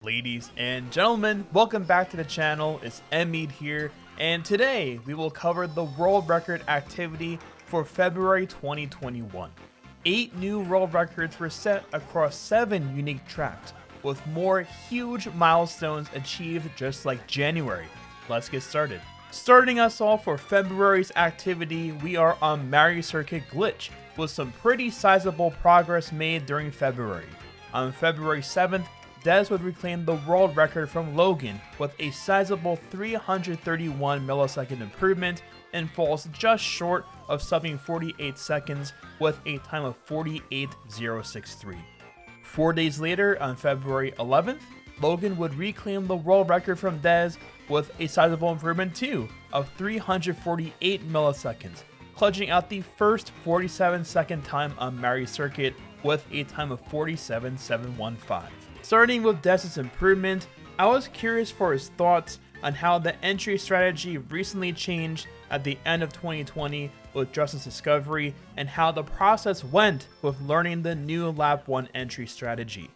Ladies and gentlemen, welcome back to the channel. It's NMeade here, and today we will cover the world record activity for February 2021. 8 new world records were set across 7 unique tracks, with more huge milestones achieved just like January. Let's get started. Starting us off for February's activity, we are on Mario Circuit Glitch, with some pretty sizable progress made during February. On February 7th, Dez would reclaim the world record from Logan with a sizable 331 millisecond improvement and falls just short of subbing 48 seconds with a time of 48.063. 4 days later, on February 11th, Logan would reclaim the world record from Dez with a sizable improvement too of 348 milliseconds, clutching out the first 47-second time on Mario Circuit with a time of 47.715. Starting with Dez's improvement, I was curious for his thoughts on how the entry strategy recently changed at the end of 2020 with Justin's discovery, and how the process went with learning the new Lap 1 entry strategy.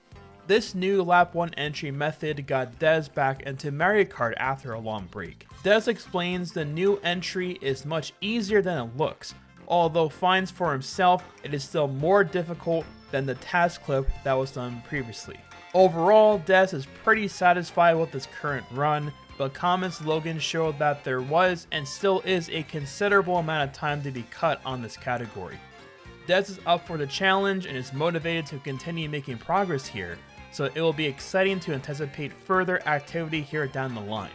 This new Lap 1 entry method got Dez back into Mario Kart after a long break. Dez explains the new entry is much easier than it looks, although finds for himself it is still more difficult than the task clip that was done previously. Overall, Dez is pretty satisfied with his current run, but comments Logan showed that there was and still is a considerable amount of time to be cut on this category. Dez is up for the challenge and is motivated to continue making progress here, so it will be exciting to anticipate further activity here down the line.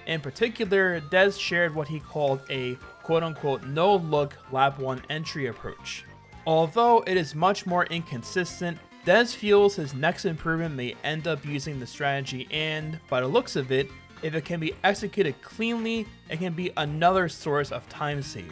In particular, Dez shared what he called a quote-unquote no-look Lap 1 entry approach. Although it is much more inconsistent, Dez feels his next improvement may end up using the strategy, and, by the looks of it, if it can be executed cleanly, it can be another source of time save.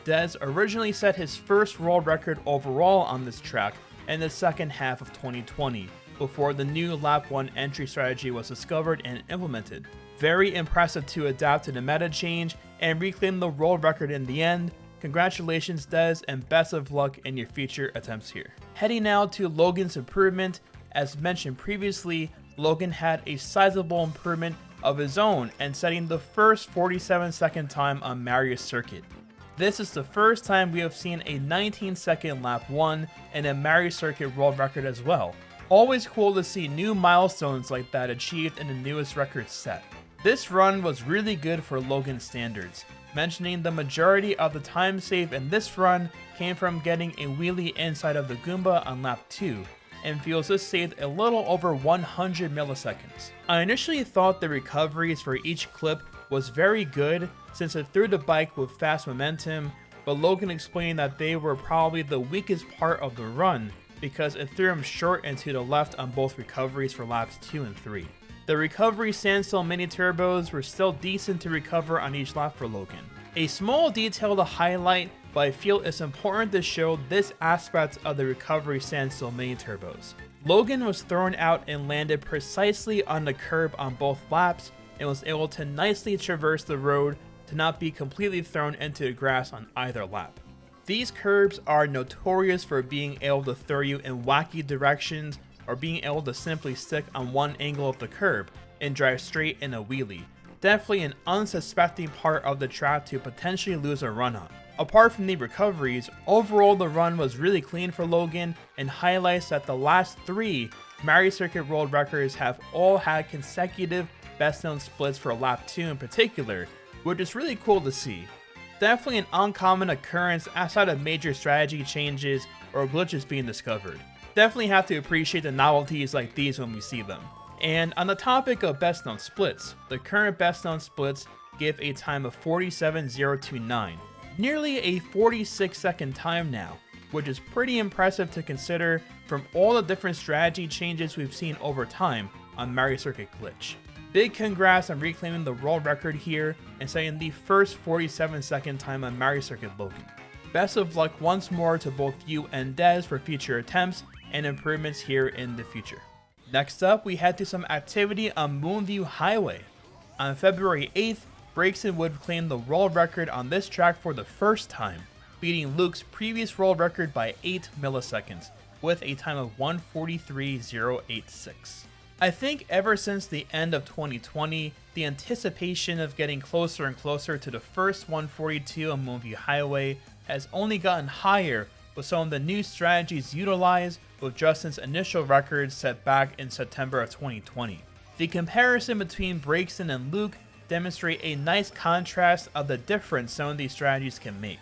Dez originally set his first world record overall on this track in the second half of 2020, before the new Lap 1 entry strategy was discovered and implemented. Very impressive to adapt to the meta change and reclaim the world record in the end. Congratulations, Dez, and best of luck in your future attempts here. Heading now to Logan's improvement. As mentioned previously, Logan had a sizable improvement of his own and setting the first 47-second time on Mario Circuit. This is the first time we have seen a 19-second Lap 1 and a Mario Circuit world record as well. Always cool to see new milestones like that achieved in the newest record set. This run was really good for Logan standards, mentioning the majority of the time save in this run came from getting a wheelie inside of the Goomba on lap 2, and feels this saved a little over 100 milliseconds. I initially thought the recoveries for each clip was very good since it threw the bike with fast momentum, but Logan explained that they were probably the weakest part of the run because it threw him short and to the left on both recoveries for laps 2 and 3. The recovery standstill mini turbos were still decent to recover on each lap for Logan. A small detail to highlight, but I feel it's important to show this aspect of the recovery standstill mini turbos. Logan was thrown out and landed precisely on the curb on both laps and was able to nicely traverse the road to not be completely thrown into the grass on either lap. These curbs are notorious for being able to throw you in wacky directions or being able to simply stick on one angle of the curb and drive straight in a wheelie. Definitely an unsuspecting part of the track to potentially lose a run on. Apart from the recoveries, overall the run was really clean for Logan and highlights that the last 3 Mario Circuit world records have all had consecutive best known splits for lap 2 in particular, which is really cool to see. Definitely an uncommon occurrence outside of major strategy changes or glitches being discovered. Definitely have to appreciate the novelties like these when we see them. And on the topic of best known splits, the current best known splits give a time of 47.029, nearly a 46-second time now, which is pretty impressive to consider from all the different strategy changes we've seen over time on Mario Circuit Glitch. Big congrats on reclaiming the world record here and setting the first 47-second time on Mario Circuit Logan. Best of luck once more to both you and Dez for future attempts and improvements here in the future. Next up, we head to some activity on Moonview Highway. On February 8th, Brakeson would claim the world record on this track for the first time, beating Luke's previous world record by 8 milliseconds, with a time of 1:43.086. I think ever since the end of 2020, the anticipation of getting closer and closer to the first 142 on Moonview Highway has only gotten higher with some of the new strategies utilized with Justin's initial records set back in September of 2020. The comparison between Breakson and Luke demonstrate a nice contrast of the difference some of these strategies can make.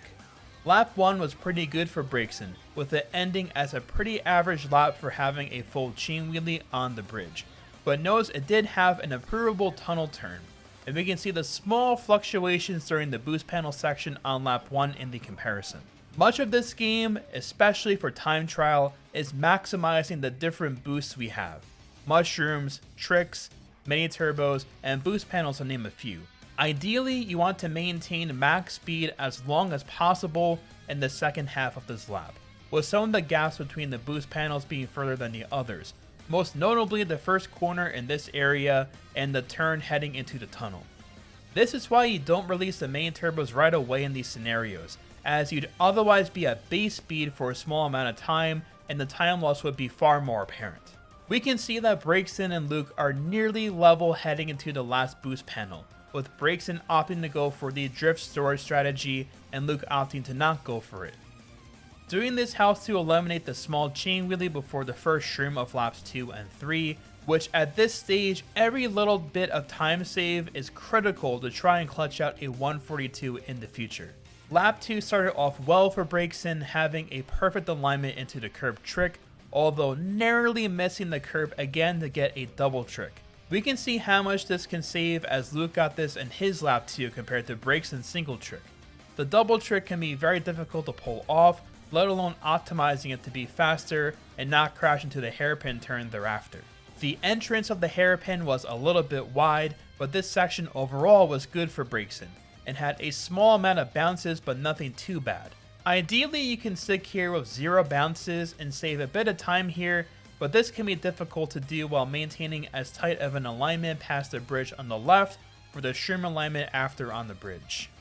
Lap 1 was pretty good for Breakson, with it ending as a pretty average lap for having a full chain wheelie on the bridge, but notice it did have an improvable tunnel turn, and we can see the small fluctuations during the boost panel section on lap 1 in the comparison. Much of this game, especially for time trial, is maximizing the different boosts we have. Mushrooms, tricks, mini turbos, and boost panels to name a few. Ideally, you want to maintain max speed as long as possible in the second half of this lap, with some of the gaps between the boost panels being further than the others, most notably the first corner in this area and the turn heading into the tunnel. This is why you don't release the main turbos right away in these scenarios, as you'd otherwise be at base speed for a small amount of time and the time loss would be far more apparent. We can see that Breakson and Luke are nearly level heading into the last boost panel, with Breakson opting to go for the drift storage strategy and Luke opting to not go for it. Doing this helps to eliminate the small chain wheelie before the first shroom of laps 2 and 3, which at this stage every little bit of time save is critical to try and clutch out a 142 in the future. Lap 2 started off well for Breakson, having a perfect alignment into the curb trick, although narrowly missing the curb again to get a double trick. We can see how much this can save as Luke got this in his lap 2 compared to Breakson's single trick. The double trick can be very difficult to pull off, let alone optimizing it to be faster and not crash into the hairpin turn thereafter. The entrance of the hairpin was a little bit wide, but this section overall was good for Breakson, and had a small amount of bounces but nothing too bad. Ideally, you can stick here with 0 bounces and save a bit of time here, but this can be difficult to do while maintaining as tight of an alignment past the bridge on the left for the shroom alignment after on the bridge.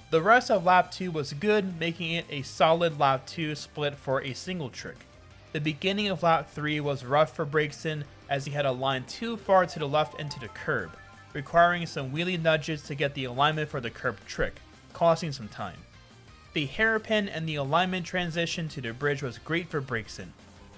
The rest of lap 2 was good, making it a solid lap 2 split for a single trick. The beginning of lap 3 was rough for Breakson as he had aligned too far to the left into the curb, requiring some wheelie nudges to get the alignment for the curb trick, costing some time. The hairpin and the alignment transition to the bridge was great for Breakson,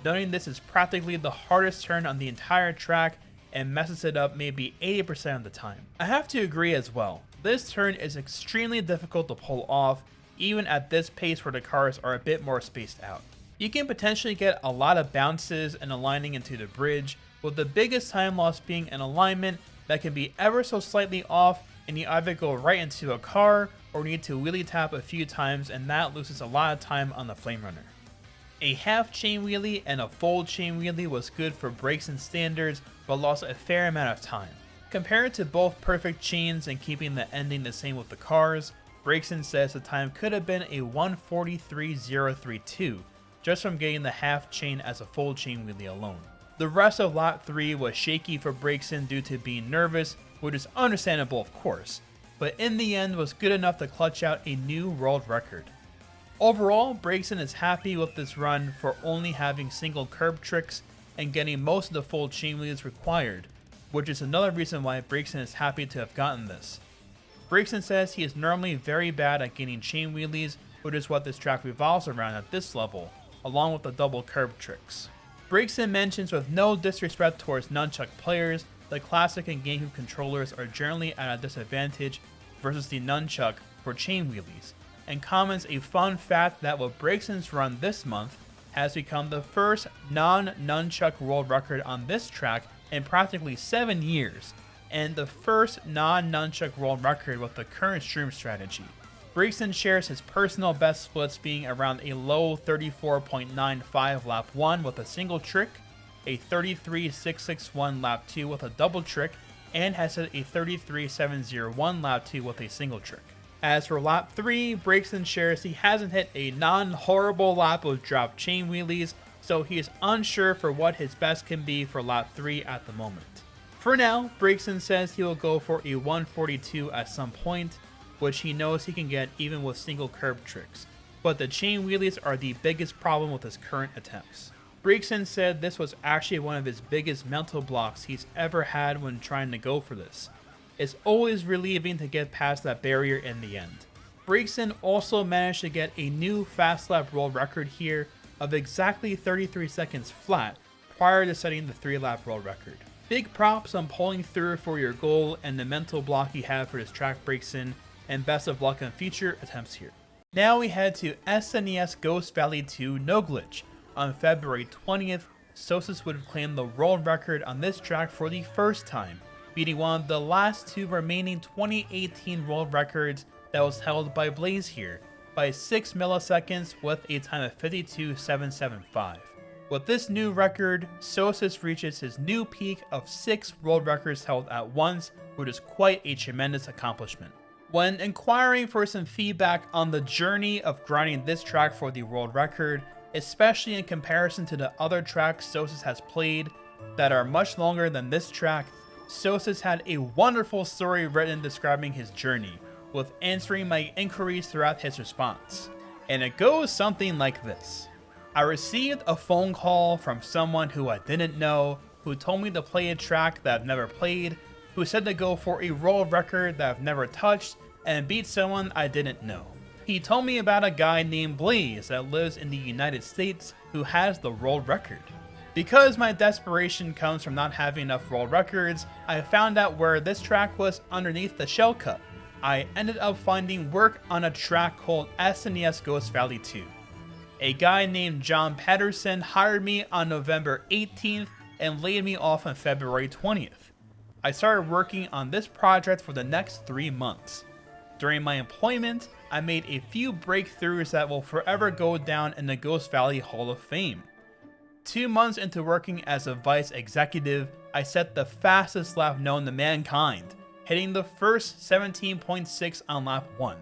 noting this is practically the hardest turn on the entire track and messes it up maybe 80% of the time. I have to agree as well, this turn is extremely difficult to pull off, even at this pace where the cars are a bit more spaced out. You can potentially get a lot of bounces and aligning into the bridge, with the biggest time loss being an alignment that can be ever so slightly off and you either go right into a car or need to wheelie tap a few times, and that loses a lot of time on the Flame Runner. A half chain wheelie and a full chain wheelie was good for Breakson standards, but lost a fair amount of time. Compared to both perfect chains and keeping the ending the same with the cars, Breakson says the time could have been a 1:43.032 just from getting the half chain as a full chain wheelie alone. The rest of lap 3 was shaky for Breakson due to being nervous, which is understandable of course, but in the end was good enough to clutch out a new world record. Overall, Breakson is happy with this run for only having single curb tricks and getting most of the full chain wheelies required, which is another reason why Breakson is happy to have gotten this. Breakson says he is normally very bad at getting chain wheelies, which is what this track revolves around at this level, along with the double curb tricks. Breakson mentions with no disrespect towards nunchuck players, the classic and GameCube controllers are generally at a disadvantage versus the nunchuck for chain wheelies, and comments a fun fact that with Breakson's run this month has become the first non-nunchuck world record on this track in practically 7 years, and the first non-nunchuck world record with the current stream strategy. Breakson shares his personal best splits being around a low 34.95 lap 1 with a single trick, a 33.661 lap 2 with a double trick, and has hit a 33.701 lap 2 with a single trick. As for lap 3, Breakson shares he hasn't hit a non-horrible lap of drop chain wheelies, so he is unsure for what his best can be for lap 3 at the moment. For now, Breakson says he will go for a 142 at some point, which he knows he can get even with single curb tricks, but the chain wheelies are the biggest problem with his current attempts. Breakson said this was actually one of his biggest mental blocks he's ever had when trying to go for this. It's always relieving to get past that barrier in the end. Breakson also managed to get a new fast lap world record here of exactly 33 seconds flat prior to setting the 3-lap world record. Big props on pulling through for your goal and the mental block you have for this track, Breakson, and best of luck on future attempts here. Now we head to SNES Ghost Valley 2 No Glitch. On February 20th, Sosis would have claimed the world record on this track for the first time, beating one of the last 2 remaining 2018 world records that was held by Blaze here by 6 milliseconds with a time of 52.775. With this new record, Sosis reaches his new peak of 6 world records held at once, which is quite a tremendous accomplishment. When inquiring for some feedback on the journey of grinding this track for the world record, especially in comparison to the other tracks Sosis has played that are much longer than this track, Sosis had a wonderful story written describing his journey, with answering my inquiries throughout his response. And it goes something like this. I received a phone call from someone who I didn't know, who told me to play a track that I've never played, who said to go for a world record that I've never touched, and beat someone I didn't know. He told me about a guy named Blaze that lives in the United States who has the world record. Because my desperation comes from not having enough world records, I found out where this track was underneath the shell cup. I ended up finding work on a track called SNES Ghost Valley 2. A guy named John Patterson hired me on November 18th and laid me off on February 20th. I started working on this project for the next 3 months. During my employment, I made a few breakthroughs that will forever go down in the Ghost Valley Hall of Fame. 2 months into working as a vice executive, I set the fastest lap known to mankind, hitting the first 17.6 on lap 1.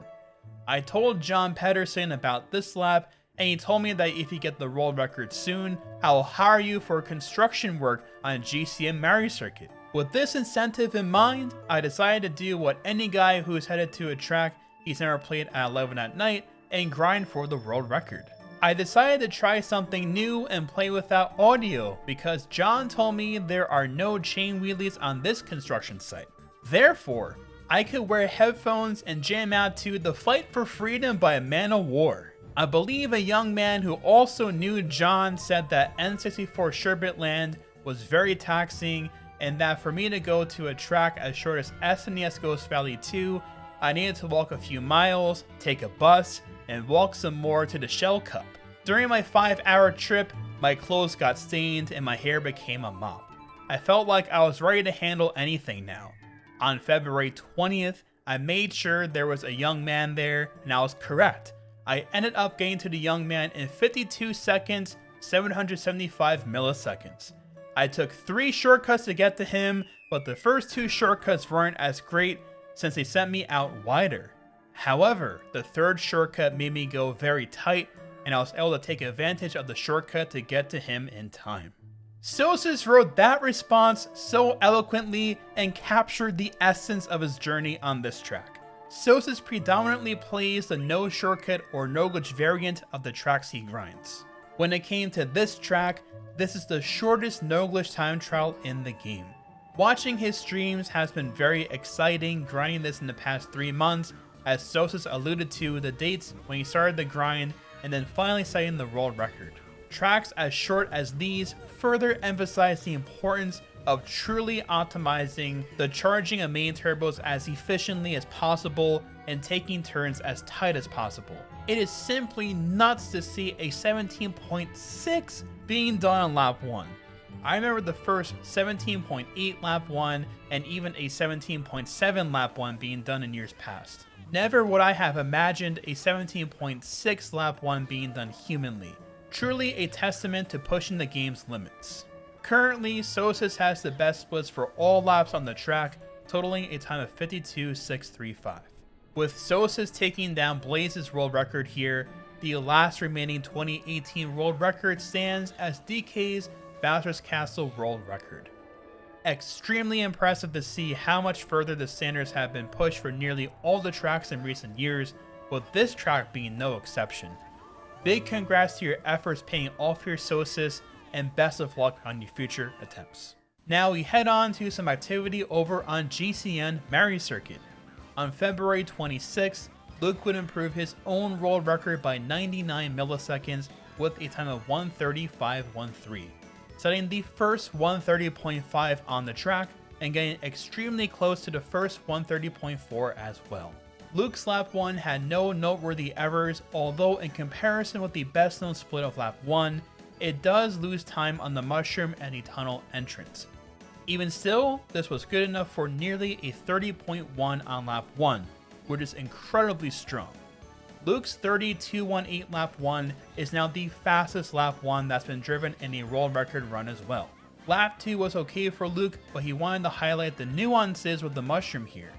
I told John Pedersen about this lap, and he told me that if you get the world record soon, I will hire you for construction work on GCN Mario Circuit. With this incentive in mind, I decided to do what any guy who is headed to a track he's never played at 11 at night and grind for the world record. I decided to try something new and play without audio because John told me there are no chain wheelies on this construction site. Therefore, I could wear headphones and jam out to The Fight for Freedom by Man of War. I believe a young man who also knew John said that N64 Sherbet Land was very taxing and that for me to go to a track as short as SNES Ghost Valley 2, I needed to walk a few miles, take a bus, and walk some more to the shell cup. During my 5-hour trip, my clothes got stained and my hair became a mop. I felt like I was ready to handle anything now. On February 20th, I made sure there was a young man there, and I was correct. I ended up getting to the young man in 52 seconds, 775 milliseconds. I took 3 shortcuts to get to him, but the first 2 shortcuts weren't as great since they sent me out wider. However, the 3rd shortcut made me go very tight, and I was able to take advantage of the shortcut to get to him in time. Sosis wrote that response so eloquently and captured the essence of his journey on this track. Sosis predominantly plays the no shortcut or no glitch variant of the tracks he grinds. When it came to this track, this is the shortest no glitch time trial in the game. Watching his streams has been very exciting, grinding this in the past 3 months, as Sosis alluded to the dates when he started the grind and then finally setting the world record. Tracks as short as these further emphasize the importance of truly optimizing the charging of main turbos as efficiently as possible and taking turns as tight as possible. It is simply nuts to see a 17.6 being done on lap 1. I remember the first 17.8 lap 1 and even a 17.7 lap 1 being done in years past. Never would I have imagined a 17.6 lap 1 being done humanly. Truly a testament to pushing the game's limits. Currently, Sosis has the best splits for all laps on the track, totaling a time of 52.635. With Sosis taking down Blaze's world record here, the last remaining 2018 world record stands as DK's Bowser's Castle world record. Extremely impressive to see how much further the standards have been pushed for nearly all the tracks in recent years, with this track being no exception. Big congrats to your efforts paying off here, Sosis, and best of luck on your future attempts. Now we head on to some activity over on GCN Mario Circuit. On February 26th, Luke would improve his own world record by 99 milliseconds with a time of 1:35.13, setting the first 1:30.5 on the track and getting extremely close to the first 1:30.4 as well. Luke's lap 1 had no noteworthy errors, although in comparison with the best known split of lap 1, it does lose time on the mushroom and the tunnel entrance. Even still, this was good enough for nearly a 30.1 on lap 1, which is incredibly strong. Luke's 30.218 lap 1 is now the fastest lap 1 that's been driven in a world record run as well. Lap 2 was okay for Luke, but he wanted to highlight the nuances with the mushroom here.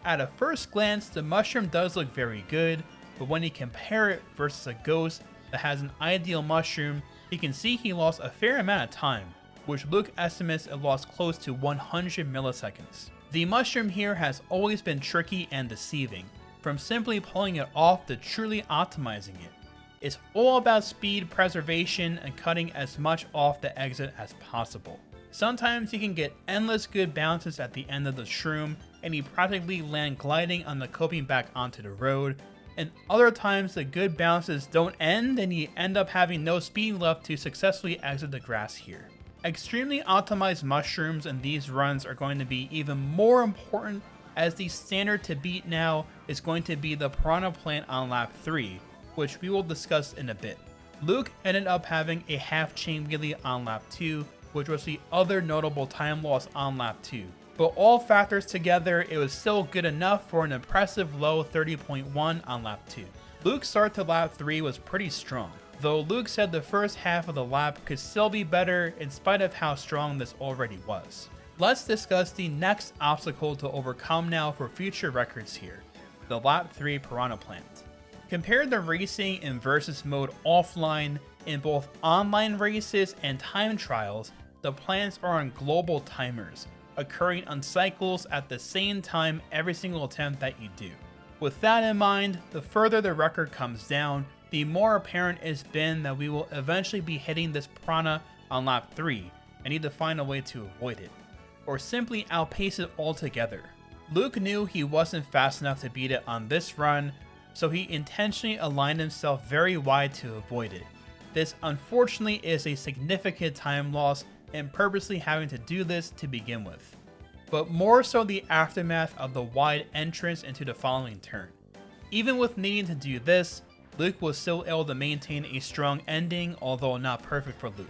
At a first glance, the mushroom does look very good, but when you compare it versus a ghost that has an ideal mushroom, you can see he lost a fair amount of time, which Luke estimates it lost close to 100 milliseconds. The mushroom here has always been tricky and deceiving, from simply pulling it off to truly optimizing it. It's all about speed preservation and cutting as much off the exit as possible. Sometimes you can get endless good bounces at the end of the shroom and you practically land gliding on the coping back onto the road, and other times the good bounces don't end and you end up having no speed left to successfully exit the grass here. Extremely optimized mushrooms in these runs are going to be even more important, as the standard to beat now is going to be the Piranha Plant on lap 3, which we will discuss in a bit. Luke ended up having a half chain wheelie on lap 2, which was the other notable time loss on lap 2. But all factors together, it was still good enough for an impressive low 30.1 on lap 2. Luke's start to lap 3 was pretty strong, though Luke said the first half of the lap could still be better in spite of how strong this already was. Let's discuss the next obstacle to overcome now for future records here, the lap 3 Piranha Plant. Compare the racing in versus mode offline. In both online races and time trials, the plants are on global timers, occurring on cycles at the same time every single attempt that you do. With that in mind, the further the record comes down, the more apparent it's been that we will eventually be hitting this Piranha on lap 3 and need to find a way to avoid it, or simply outpace it altogether. Luke knew he wasn't fast enough to beat it on this run, so he intentionally aligned himself very wide to avoid it. This unfortunately is a significant time loss and purposely having to do this to begin with, but more so the aftermath of the wide entrance into the following turn. Even with needing to do this, Luke was still able to maintain a strong ending, although not perfect for Luke.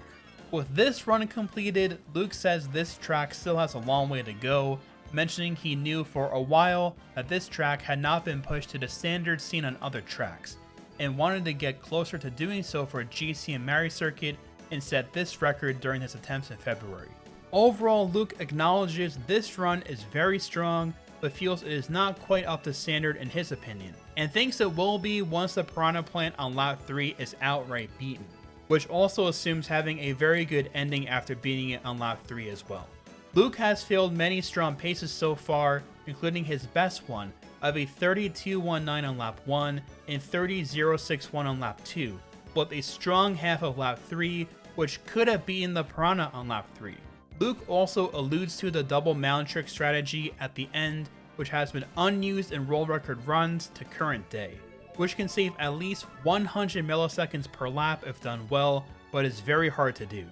With this run completed, Luke says this track still has a long way to go, mentioning he knew for a while that this track had not been pushed to the standards seen on other tracks, and wanted to get closer to doing so for GCN Mario Circuit and set this record during his attempts in February. Overall, Luke acknowledges this run is very strong, but feels it is not quite up to standard in his opinion, and thinks it will be once the Piranha Plant on lap 3 is outright beaten, which also assumes having a very good ending after beating it on lap 3 as well. Luke has failed many strong paces so far, including his best one of a 30.219 on lap 1 and 30.061 on lap 2, with a strong half of lap 3, which could have beaten the Piranha on lap 3. Luke also alludes to the double mound trick strategy at the end, which has been unused in world record runs to current day, which can save at least 100 milliseconds per lap if done well, but is very hard to do.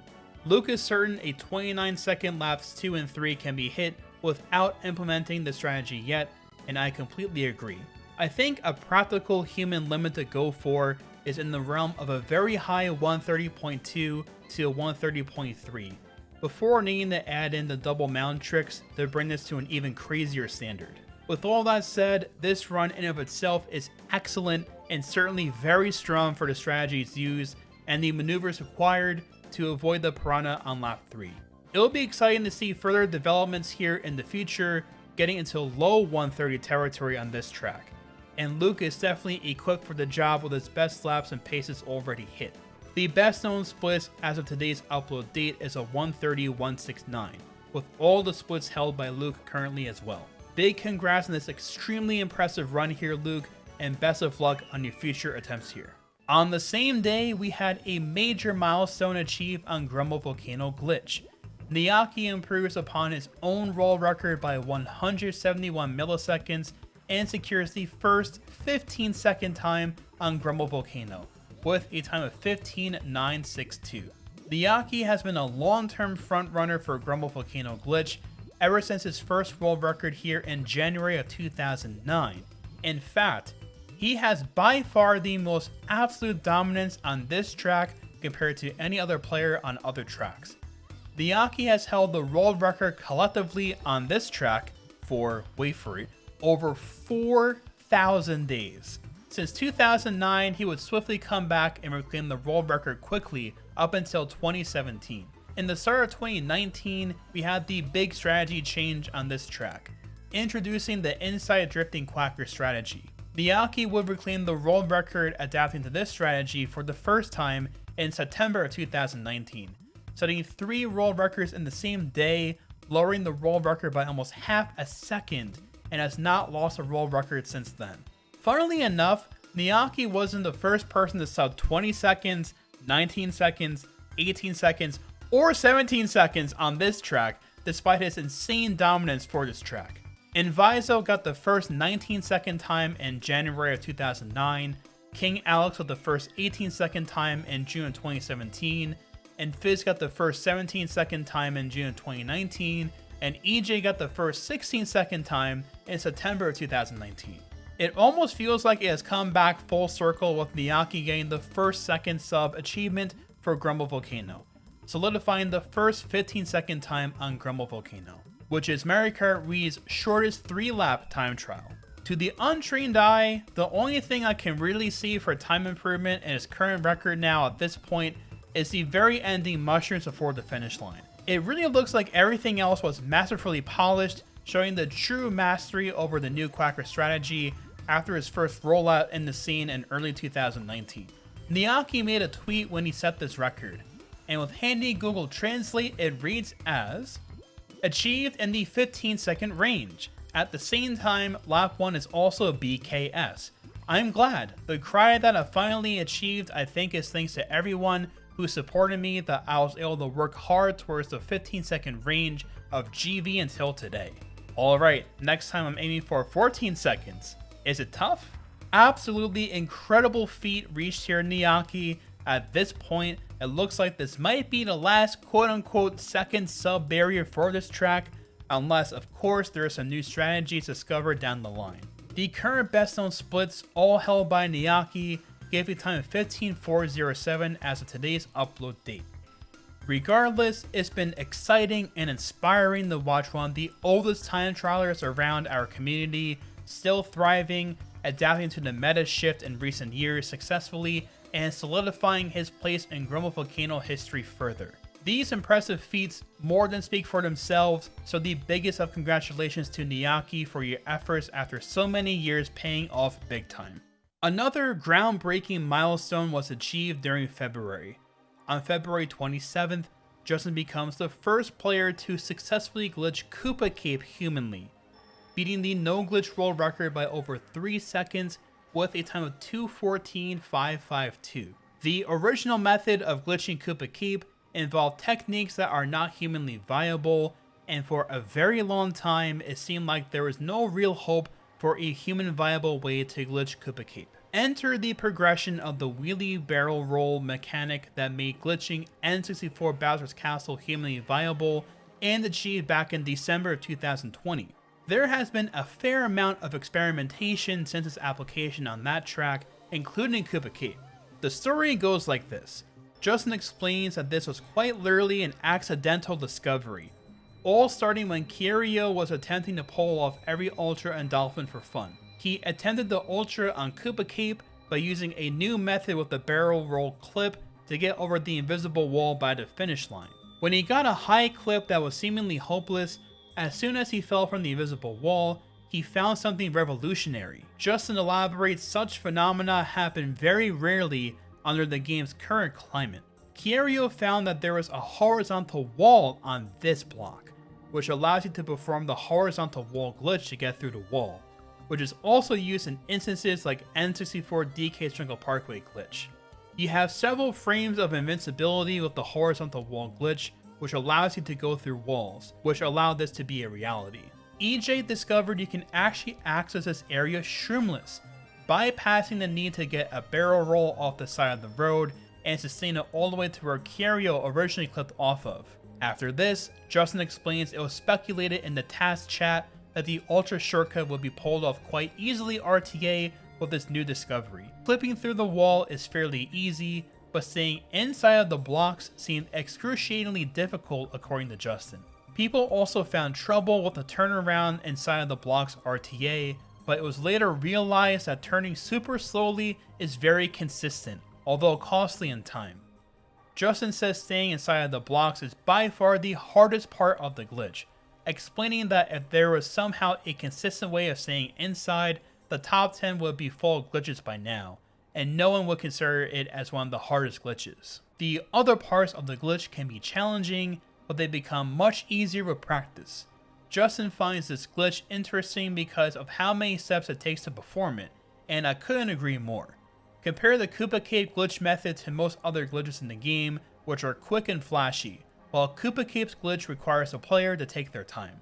Luke is certain a 29-second laps 2 and 3 can be hit without implementing the strategy yet, and I completely agree. I think a practical human limit to go for is in the realm of a very high 130.2 to a 130.3, before needing to add in the double mound tricks to bring this to an even crazier standard. With all that said, this run in of itself is excellent and certainly very strong for the strategies used and the maneuvers required to avoid the Piranha on lap 3. It'll be exciting to see further developments here in the future, getting into low 130 territory on this track, and Luke is definitely equipped for the job with his best laps and paces already hit. The best known splits as of today's upload date is a 130.169, with all the splits held by Luke currently as well. Big congrats on this extremely impressive run here, Luke, and best of luck on your future attempts here. On the same day, we had a major milestone achieved on Grumble Volcano Glitch. NMeade improves upon his own world record by 171 milliseconds and secures the first 15-second time on Grumble Volcano, with a time of 15.962. NMeade has been a long-term frontrunner for Grumble Volcano Glitch ever since his first world record here in January of 2009. In fact, he has by far the most absolute dominance on this track compared to any other player on other tracks. NMeade has held the world record collectively on this track for, wait for it, over 4,000 days. Since 2009, he would swiftly come back and reclaim the world record quickly up until 2017. In the start of 2019, we had the big strategy change on this track, introducing the inside drifting quacker strategy. NMeade would reclaim the world record adapting to this strategy for the first time in September of 2019, setting 3 world records in the same day, lowering the world record by almost half a second, and has not lost a world record since then. Funnily enough, NMeade wasn't the first person to sub 20 seconds, 19 seconds, 18 seconds, or 17 seconds on this track, despite his insane dominance for this track. Inviso got the first 19-second time in January of 2009, King Alex with the first 18-second time in June of 2017, and Fizz got the first 17-second time in June of 2019, and EJ got the first 16-second time in September of 2019. It almost feels like it has come back full circle with NMeade getting the first second sub achievement for Grumble Volcano, solidifying the first 15-second time on Grumble Volcano, which is Mario Kart Wii's shortest 3-lap time trial. To the untrained eye, the only thing I can really see for time improvement in his current record now at this point is the very ending mushrooms before the finish line. It really looks like everything else was masterfully polished, showing the true mastery over the new quacker strategy after his first rollout in the scene in early 2019. NMeade made a tweet when he set this record, and with handy Google Translate it reads as, achieved in the 15-second range. At the same time, lap 1 is also BKS. I'm glad. The cry that I finally achieved I think is thanks to everyone who supported me that I was able to work hard towards the 15-second range of GV until today. Alright, next time I'm aiming for 14 seconds. Is it tough? Absolutely incredible feat reached here in NMeade. At this point, it looks like this might be the last quote-unquote second sub barrier for this track, unless of course there are some new strategies discovered down the line. The current best known splits, all held by NMeade, gave a time of 15.407 as of today's upload date. Regardless, it's been exciting and inspiring to watch one of the oldest time trialers around our community, still thriving, adapting to the meta shift in recent years successfully, and solidifying his place in Grumble Volcano history further. These impressive feats more than speak for themselves, so the biggest of congratulations to NMeade for your efforts after so many years paying off big time. Another groundbreaking milestone was achieved during February. On February 27th, Justin becomes the first player to successfully glitch Koopa Cape humanly, beating the no glitch world record by over 3 seconds with a time of 2:14.552. The original method of glitching Koopa Cape involved techniques that are not humanly viable, and for a very long time it seemed like there was no real hope for a human viable way to glitch Koopa Cape. Enter the progression of the wheelie barrel roll mechanic that made glitching N64 Bowser's Castle humanly viable and achieved back in December of 2020. There has been a fair amount of experimentation since its application on that track, including Koopa Cape. The story goes like this. Justin explains that this was quite literally an accidental discovery, all starting when Kirio was attempting to pull off every Ultra and Dolphin for fun. He attempted the Ultra on Koopa Cape by using a new method with the barrel roll clip to get over the invisible wall by the finish line. When he got a high clip that was seemingly hopeless, as soon as he fell from the invisible wall, he found something revolutionary. Justin elaborates such phenomena happen very rarely under the game's current climate. Kirio found that there was a horizontal wall on this block, which allows you to perform the horizontal wall glitch to get through the wall. which is also used in instances like N64 DK Jungle Parkway glitch. You have several frames of invincibility with the horizontal wall glitch, which allows you to go through walls, which allow this to be a reality. EJ discovered you can actually access this area shroomless, bypassing the need to get a barrel roll off the side of the road and sustain it all the way to where Cario originally clipped off of. After this, Justin explains it was speculated in the task chat that the Ultra shortcut would be pulled off quite easily RTA with this new discovery. Flipping through the wall is fairly easy, but staying inside of the blocks seemed excruciatingly difficult according to Justin. People also found trouble with the turnaround inside of the blocks RTA, but it was later realized that turning super slowly is very consistent, although costly in time. Justin says staying inside of the blocks is by far the hardest part of the glitch, explaining that if there was somehow a consistent way of staying inside, the top 10 would be full of glitches by now, and no one would consider it as one of the hardest glitches. The other parts of the glitch can be challenging, but they become much easier with practice. Justin finds this glitch interesting because of how many steps it takes to perform it, and I couldn't agree more. Compare the Koopa Cape glitch method to most other glitches in the game, which are quick and flashy, while Koopa Cape's glitch requires the player to take their time.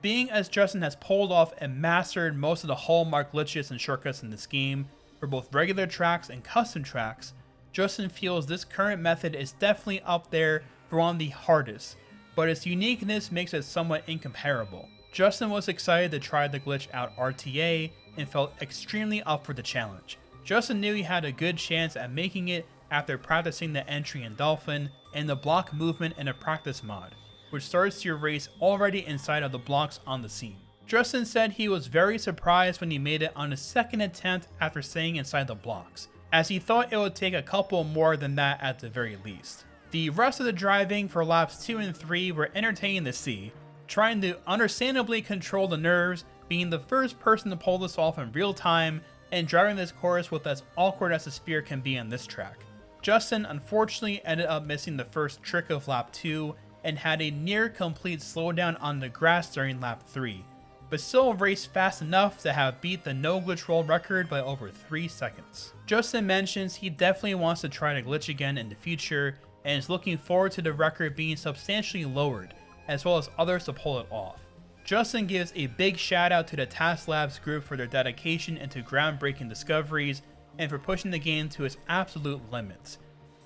Being as Justin has pulled off and mastered most of the hallmark glitches and shortcuts in this game, for both regular tracks and custom tracks, Justin feels this current method is definitely up there for one of the hardest, but its uniqueness makes it somewhat incomparable. Justin was excited to try the glitch out RTA and felt extremely up for the challenge. Justin knew he had a good chance at making it after practicing the entry in Dolphin and the block movement in a practice mod, which starts your race already inside of the blocks on the scene. Justin said he was very surprised when he made it on his second attempt after staying inside the blocks, as he thought it would take a couple more than that at the very least. The rest of the driving for laps 2 and 3 were entertaining to see, trying to understandably control the nerves, being the first person to pull this off in real time, and driving this course with as awkward as the spear can be on this track. Justin unfortunately ended up missing the first trick of lap 2 and had a near complete slowdown on the grass during lap 3, but still raced fast enough to have beat the no glitch world record by over 3 seconds. Justin mentions he definitely wants to try to glitch again in the future and is looking forward to the record being substantially lowered, as well as others to pull it off. Justin gives a big shout out to the Task Labs group for their dedication into groundbreaking discoveries and for pushing the game to its absolute limits.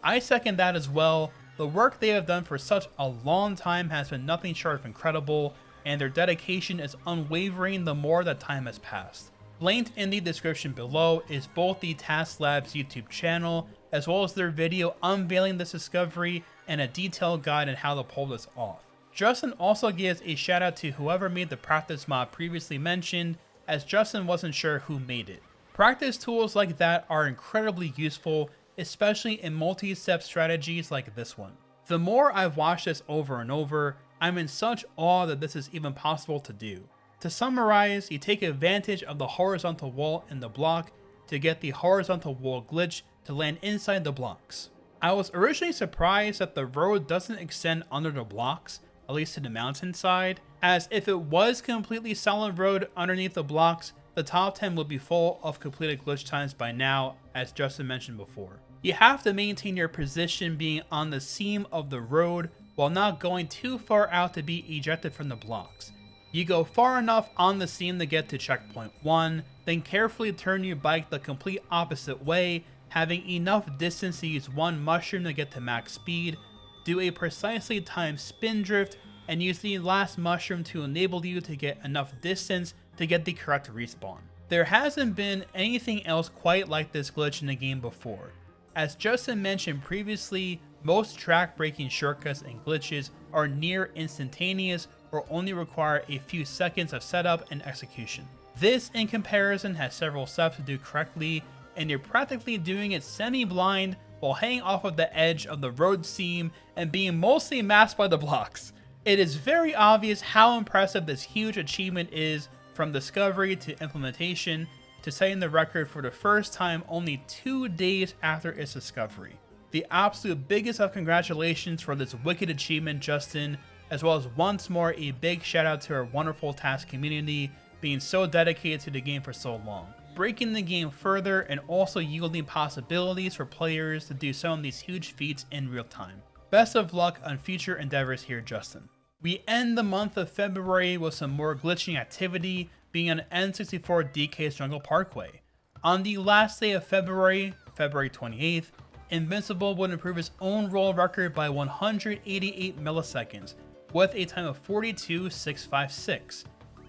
I second that as well. The work they have done for such a long time has been nothing short of incredible, and their dedication is unwavering the more that time has passed. Linked in the description below is both the Task Labs YouTube channel, as well as their video unveiling this discovery and a detailed guide on how to pull this off. Justin also gives a shout out to whoever made the practice mod previously mentioned, as Justin wasn't sure who made it. Practice tools like that are incredibly useful, especially in multi-step strategies like this one. The more I've watched this over and over, I'm in such awe that this is even possible to do. To summarize, you take advantage of the horizontal wall in the block to get the horizontal wall glitch to land inside the blocks. I was originally surprised that the road doesn't extend under the blocks, at least to the mountainside, as if it was completely solid road underneath the blocks, the top 10 would be full of completed glitch times by now, as Justin mentioned before. You have to maintain your position being on the seam of the road while not going too far out to be ejected from the blocks. You go far enough on the seam to get to checkpoint 1, then carefully turn your bike the complete opposite way, having enough distance to use one mushroom to get to max speed, do a precisely timed spin drift, and use the last mushroom to enable you to get enough distance to get the correct respawn. There hasn't been anything else quite like this glitch in the game before. As Justin mentioned previously, most track breaking shortcuts and glitches are near instantaneous or only require a few seconds of setup and execution. This in comparison has several steps to do correctly, and you're practically doing it semi-blind while hanging off of the edge of the road seam and being mostly masked by the blocks. It is very obvious how impressive this huge achievement is, from discovery to implementation to setting the record for the first time only 2 days after its discovery. The absolute biggest of congratulations for this wicked achievement, Justin, as well as once more a big shout out to our wonderful task community being so dedicated to the game for so long, breaking the game further and also yielding possibilities for players to do some of these huge feats in real time. Best of luck on future endeavors here, Justin. We end the month of February with some more glitching activity, being on N64 DK's Jungle Parkway. On the last day of February, February 28th, Invincible would improve his own world record by 188 milliseconds, with a time of 42.656.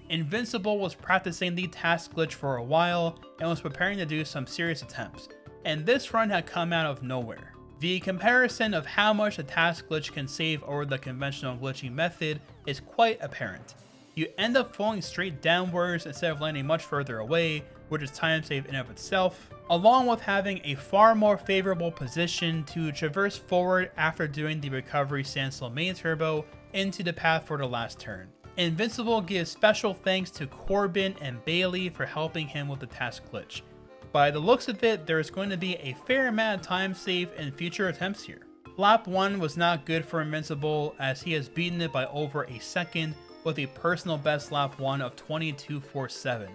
Invincible was practicing the task glitch for a while and was preparing to do some serious attempts, and this run had come out of nowhere. The comparison of how much a task glitch can save over the conventional glitching method is quite apparent. You end up falling straight downwards instead of landing much further away, which is time save in and of itself, along with having a far more favorable position to traverse forward after doing the recovery standstill main turbo into the path for the last turn. Invincible gives special thanks to Corbin and Bailey for helping him with the task glitch. By the looks of it, there is going to be a fair amount of time save in future attempts here. Lap 1 was not good for Invincible, as he has beaten it by over a second with a personal best lap 1 of 22.47,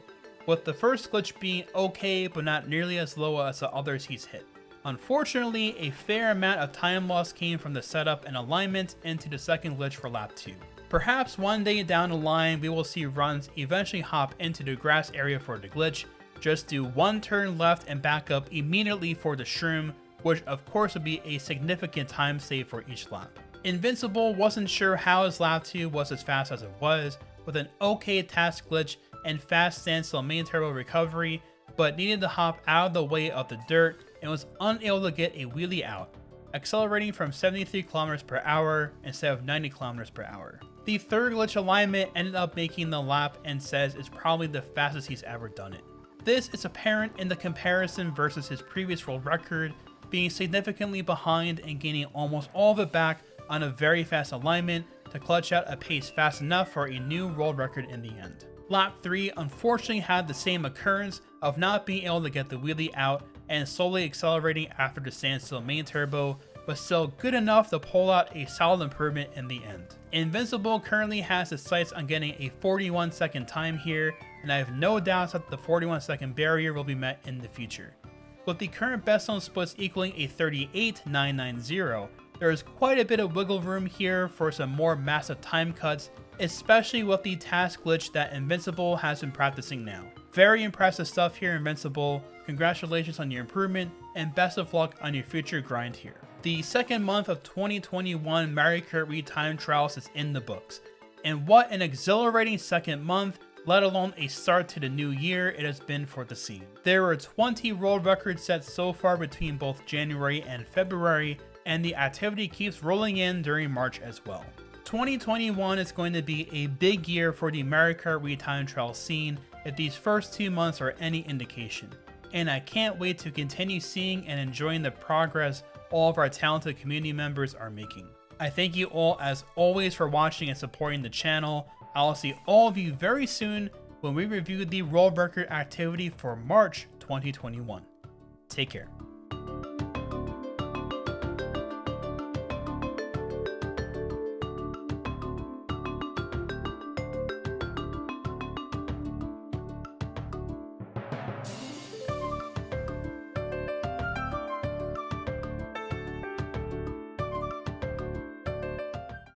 with the first glitch being okay but not nearly as low as the others he's hit. Unfortunately, a fair amount of time loss came from the setup and alignment into the second glitch for lap 2. Perhaps one day down the line we will see runs eventually hop into the grass area for the glitch, just do one turn left and back up immediately for the shroom, which of course would be a significant time save for each lap. Invincible wasn't sure how his lap 2 was as fast as it was, with an okay task glitch and fast standstill main turbo recovery, but needed to hop out of the way of the dirt and was unable to get a wheelie out, accelerating from 73 km per hour instead of 90 km per hour. The third glitch alignment ended up making the lap and says it's probably the fastest he's ever done it. This is apparent in the comparison versus his previous world record, being significantly behind and gaining almost all of it back on a very fast alignment to clutch out a pace fast enough for a new world record in the end. Lap 3 unfortunately had the same occurrence of not being able to get the wheelie out and slowly accelerating after the standstill main turbo, but still good enough to pull out a solid improvement in the end. Invincible currently has his sights on getting a 41-second time here, and I have no doubts that the 41-second barrier will be met in the future. With the current best zone splits equaling a 38.990, there is quite a bit of wiggle room here for some more massive time cuts, especially with the task glitch that Invincible has been practicing now. Very impressive stuff here, Invincible. Congratulations on your improvement, and best of luck on your future grind here. The second month of 2021 Mario Kart Wii time trials is in the books, and what an exhilarating second month, let alone a start to the new year it has been for the scene. There were 20 world records set so far between both January and February, and the activity keeps rolling in during March as well. 2021 is going to be a big year for the Mario Kart Wii time trial scene if these first 2 months are any indication, and I can't wait to continue seeing and enjoying the progress all of our talented community members are making. I thank you all as always for watching and supporting the channel. I'll see all of you very soon when we review the world record activity for March 2021. Take care.